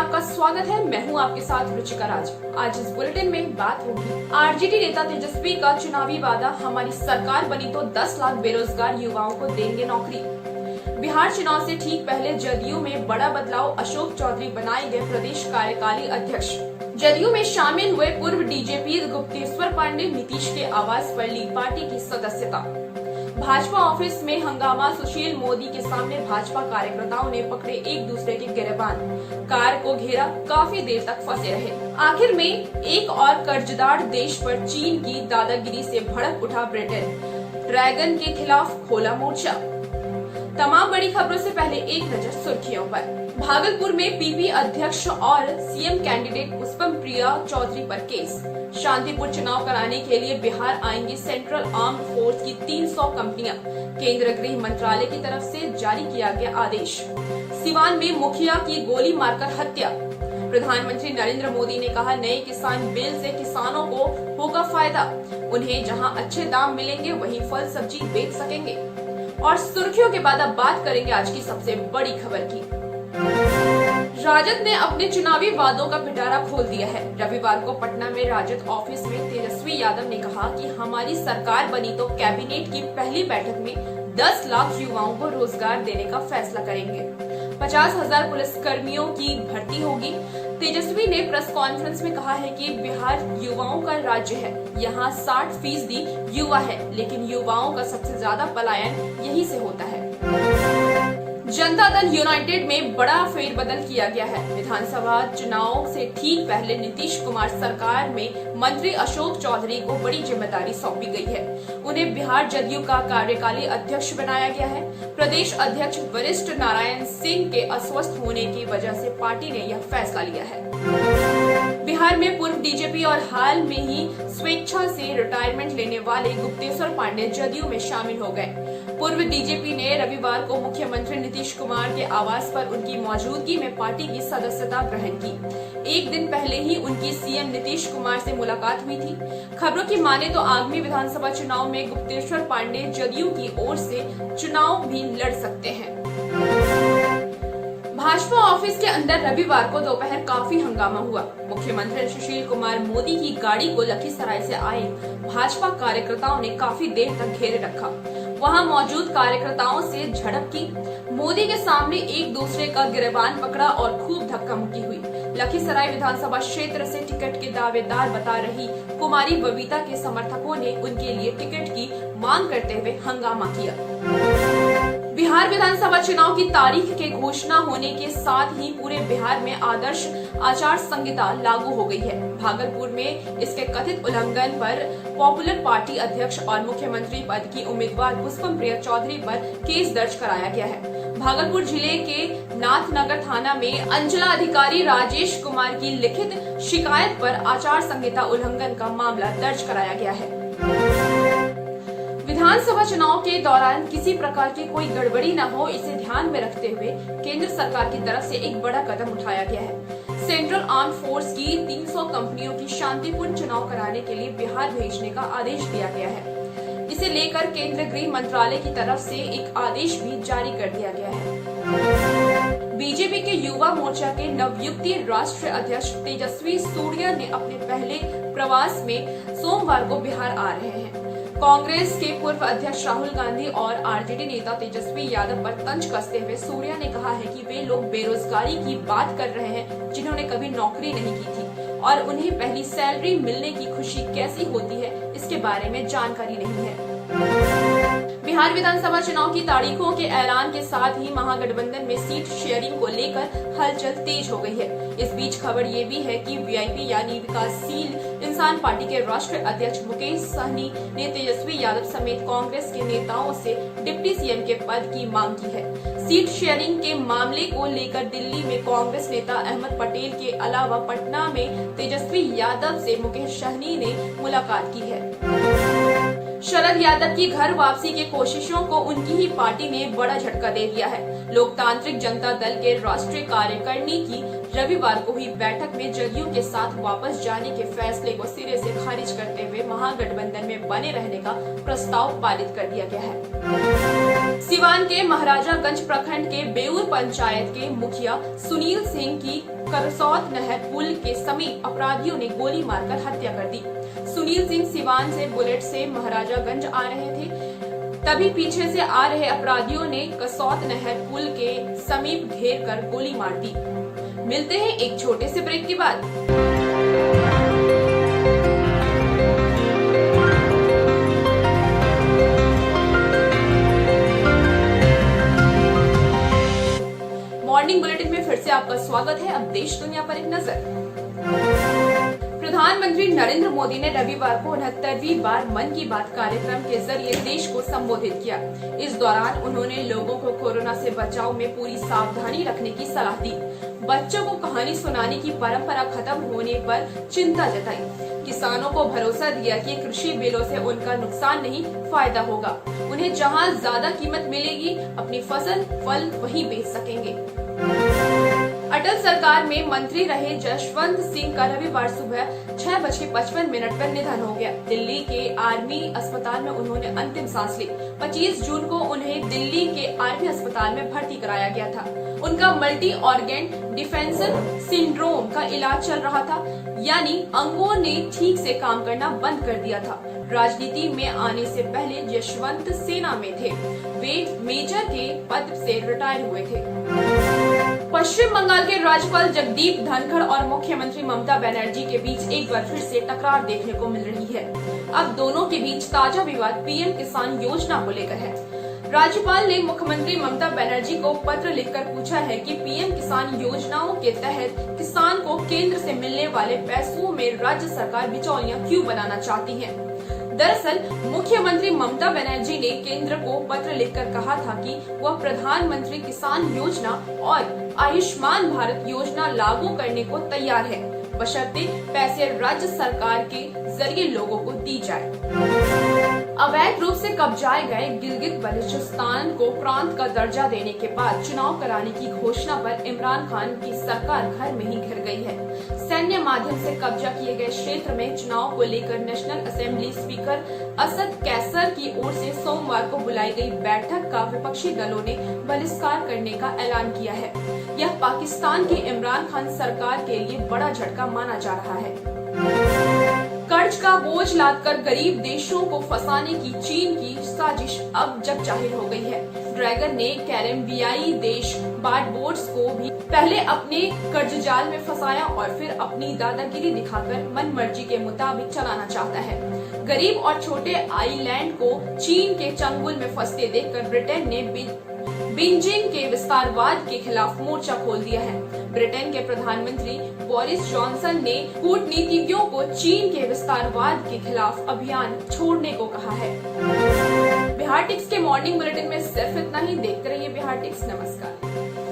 आपका स्वागत है। मैं हूं आपके साथ रुचिका राज। आज इस बुलेटिन में बात होगी आरजेडी नेता तेजस्वी का चुनावी वादा, हमारी सरकार बनी तो 10 लाख बेरोजगार युवाओं को देंगे नौकरी। बिहार चुनाव से ठीक पहले जदयू में बड़ा बदलाव, अशोक चौधरी बनाए गए प्रदेश कार्यकारी अध्यक्ष। जदयू में शामिल हुए पूर्व डीजीपी गुप्तेश्वर पांडे, नीतीश के आवास पर ली पार्टी की सदस्यता। भाजपा ऑफिस में हंगामा, सुशील मोदी के सामने भाजपा कार्यकर्ताओं ने पकड़े एक दूसरे के गिरबान, कार को घेरा, काफी देर तक फंसे रहे। आखिर में एक और कर्जदार देश पर चीन की दादागिरी से भड़क उठा ब्रिटेन, ड्रैगन के खिलाफ खोला मोर्चा। तमाम बड़ी खबरों से पहले एक नजर सुर्खियों पर। भागलपुर में पीपी अध्यक्ष और सीएम कैंडिडेट पुष्पम प्रिया चौधरी पर केस। शांतिपूर्ण चुनाव कराने के लिए बिहार आएंगी सेंट्रल आर्म्ड फोर्स की 300 कंपनियां, केंद्रीय गृह मंत्रालय की तरफ से जारी किया गया आदेश। सिवान में मुखिया की गोली मारकर हत्या। प्रधानमंत्री नरेंद्र मोदी ने कहा, नए किसान बिल से किसानों को होगा फायदा, उन्हें जहां अच्छे दाम मिलेंगे वहीं फल सब्जी बेच सकेंगे। और सुर्खियों के बाद अब बात करेंगे आज की सबसे बड़ी खबर की। राजद ने अपने चुनावी वादों का पिटारा खोल दिया है। रविवार को पटना में राजद ऑफिस में तेजस्वी यादव ने कहा कि हमारी सरकार बनी तो कैबिनेट की पहली बैठक में 10 लाख युवाओं को रोजगार देने का फैसला करेंगे। 50,000 पुलिस कर्मियों की भर्ती होगी। तेजस्वी ने प्रेस कॉन्फ्रेंस में कहा है कि बिहार युवाओं का राज्य है, यहाँ 60% युवा है, लेकिन युवाओं का सबसे ज्यादा पलायन यही से होता है। जनता दल यूनाइटेड में बड़ा फेरबदल किया गया है। विधानसभा चुनाव से ठीक पहले नीतीश कुमार सरकार में मंत्री अशोक चौधरी को बड़ी जिम्मेदारी सौंपी गई है। उन्हें बिहार जदयू का कार्यकारी अध्यक्ष बनाया गया है। प्रदेश अध्यक्ष वरिष्ठ नारायण सिंह के अस्वस्थ होने की वजह से पार्टी ने यह फैसला लिया है। बिहार में पूर्व डीजीपी और हाल में ही स्वेच्छा से रिटायरमेंट लेने वाले गुप्तेश्वर पांडे जदयू में शामिल हो गए। पूर्व डीजीपी ने रविवार को मुख्यमंत्री नीतीश कुमार के आवास पर उनकी मौजूदगी में पार्टी की सदस्यता ग्रहण की। एक दिन पहले ही उनकी सीएम नीतीश कुमार से मुलाकात हुई थी। खबरों की माने तो आगामी विधानसभा चुनाव में गुप्तेश्वर पांडे जदयू की ओर से चुनाव भी लड़ सकते हैं। भाजपा ऑफिस के अंदर रविवार को दोपहर काफी हंगामा हुआ। मुख्यमंत्री सुशील कुमार मोदी की गाड़ी को लखीसराय से आए भाजपा कार्यकर्ताओं ने काफी देर तक घेरे रखा। वहां मौजूद कार्यकर्ताओं से झड़प की। मोदी के सामने एक दूसरे का गिरबान पकड़ा और खूब धक्का मुक्की हुई। लखीसराय विधानसभा क्षेत्र से टिकट के दावेदार बता रही कुमारी बबीता के समर्थकों ने उनके लिए टिकट की मांग करते हुए हंगामा किया। बिहार विधानसभा चुनाव की तारीख के घोषणा होने के साथ ही पूरे बिहार में आदर्श आचार संहिता लागू हो गई है। भागलपुर में इसके कथित उल्लंघन पर पॉपुलर पार्टी अध्यक्ष और मुख्यमंत्री पद की उम्मीदवार पुष्पम प्रिया चौधरी पर केस दर्ज कराया गया है। भागलपुर जिले के नाथनगर थाना में अंचला अधिकारी राजेश कुमार की लिखित शिकायत पर आचार संहिता उल्लंघन का मामला दर्ज कराया गया है। विधानसभा चुनाव के दौरान किसी प्रकार की कोई गड़बड़ी न हो, इसे ध्यान में रखते हुए केंद्र सरकार की तरफ से एक बड़ा कदम उठाया गया है। सेंट्रल आर्म्ड फोर्स की 300 कंपनियों की शांतिपूर्ण चुनाव कराने के लिए बिहार भेजने का आदेश दिया गया है। इसे लेकर केंद्रीय गृह मंत्रालय की तरफ से एक आदेश भी जारी कर दिया गया है। बीजेपी के युवा मोर्चा के नवयुक्त राष्ट्रीय अध्यक्ष तेजस्वी सूर्या ने अपने पहले प्रवास में सोमवार को बिहार आ रहे हैं। कांग्रेस के पूर्व अध्यक्ष राहुल गांधी और आरजेडी नेता तेजस्वी यादव पर तंज कसते हुए सूर्या ने कहा है कि वे लोग बेरोजगारी की बात कर रहे हैं जिन्होंने कभी नौकरी नहीं की थी और उन्हें पहली सैलरी मिलने की खुशी कैसी होती है इसके बारे में जानकारी नहीं है। बिहार विधानसभा चुनाव की तारीखों के ऐलान के साथ ही महागठबंधन में सीट शेयरिंग को लेकर हलचल तेज हो गई है। इस बीच खबर ये भी है कि वीआईपी यानी विकासशील इंसान पार्टी के राष्ट्रीय अध्यक्ष मुकेश सहनी ने तेजस्वी यादव समेत कांग्रेस के नेताओं से डिप्टी सीएम के पद की मांग की है। सीट शेयरिंग के मामले को लेकर दिल्ली में कांग्रेस नेता अहमद पटेल के अलावा पटना में तेजस्वी यादव से मुकेश सहनी ने मुलाकात की है। शरद यादव की घर वापसी की कोशिशों को उनकी ही पार्टी ने बड़ा झटका दे दिया है। लोकतांत्रिक जनता दल के राष्ट्रीय कार्यकारिणी की रविवार को हुई बैठक में जदयू के साथ वापस जाने के फैसले को सिरे से खारिज करते हुए महागठबंधन में बने रहने का प्रस्ताव पारित कर दिया गया है। सिवान के महाराजागंज प्रखंड के बेऊर पंचायत के मुखिया सुनील सिंह की करसौत नहर पुल के समीप अपराधियों ने गोली मारकर हत्या कर दी। सुनील सिंह सिवान से बुलेट से महाराजागंज आ रहे थे, तभी पीछे से आ रहे अपराधियों ने कसौत नहर पुल के समीप घेर कर गोली मार दी। मिलते हैं एक छोटे से ब्रेक के बाद। मॉर्निंग बुलेटिन में फिर से आपका स्वागत है। अब देश दुनिया पर एक नजर। प्रधानमंत्री नरेंद्र मोदी ने रविवार को 69वीं बार मन की बात कार्यक्रम के जरिए देश को संबोधित किया। इस दौरान उन्होंने लोगों को कोरोना से बचाव में पूरी सावधानी रखने की सलाह दी। बच्चों को कहानी सुनाने की परंपरा खत्म होने पर चिंता जताई। किसानों को भरोसा दिया कि कृषि बिलों से उनका नुकसान नहीं, फायदा होगा। उन्हें जहां ज्यादा कीमत मिलेगी, अपनी फसल फल वहीं बेच सकेंगे। अटल सरकार में मंत्री रहे जसवंत सिंह का रविवार सुबह 6:55 पर निधन हो गया। दिल्ली के आर्मी अस्पताल में उन्होंने अंतिम सांस ली। 25 जून को उन्हें दिल्ली के आर्मी अस्पताल में भर्ती कराया गया था। उनका मल्टी ऑर्गन डिफेंसर सिंड्रोम का इलाज चल रहा था, यानी अंगों ने ठीक से काम करना बंद कर दिया था। राजनीति में आने से पहले यशवंत सेना में थे। वे मेजर के पद से रिटायर हुए थे। पश्चिम बंगाल के राज्यपाल जगदीप धनखड़ और मुख्यमंत्री ममता बनर्जी के बीच एक बार फिर से टकरार देखने को मिल रही है। अब दोनों के बीच ताजा विवाद पीएम किसान योजना को लेकर है। राज्यपाल ने मुख्यमंत्री ममता बनर्जी को पत्र लिखकर पूछा है कि पीएम किसान योजनाओं के तहत किसान को केंद्र से मिलने वाले पैसों में राज्य सरकार बिचौलियां क्यों बनाना चाहती है। दरअसल मुख्यमंत्री ममता बनर्जी ने केंद्र को पत्र लिखकर कहा था कि वह प्रधानमंत्री किसान योजना और आयुष्मान भारत योजना लागू करने को तैयार है, बशर्ते पैसे राज्य सरकार के जरिए लोगों को दी जाए। अवैध रूप से कब्जाए गए गिलगित बल्चिस्तान को प्रांत का दर्जा देने के बाद चुनाव कराने की घोषणा पर इमरान खान की सरकार घर में ही घिर गई है। सैन्य माध्यम से कब्जा किए गए क्षेत्र में चुनाव को लेकर national assembly speaker Asad Qaiser की ओर से सोमवार को बुलाई गई बैठक का विपक्षी दलों ने बहिष्कार करने का ऐलान किया है। यह पाकिस्तान की इमरान खान सरकार के लिए बड़ा झटका माना जा रहा है। कर्ज का बोझ लादकर गरीब देशों को फंसाने की चीन की साजिश अब जग जाहिर हो गई है। ड्रैगन ने कैरेबियाई देश बारबाडोस को भी पहले अपने कर्ज जाल में फंसाया और फिर अपनी दादागिरी दिखाकर मनमर्जी के मुताबिक चलाना चाहता है। गरीब और छोटे आइलैंड को चीन के चंगुल में फंसते देखकर ब्रिटेन ने बीजिंग के विस्तारवाद के खिलाफ मोर्चा खोल दिया है। ब्रिटेन के प्रधानमंत्री बोरिस जॉनसन ने कूटनीतिज्ञों को चीन के विस्तारवाद के खिलाफ अभियान छोड़ने को कहा है। बिहार टिक्स के मॉर्निंग बुलेटिन में सिर्फ इतना ही। देखते रहिए बिहार टिक्स। नमस्कार।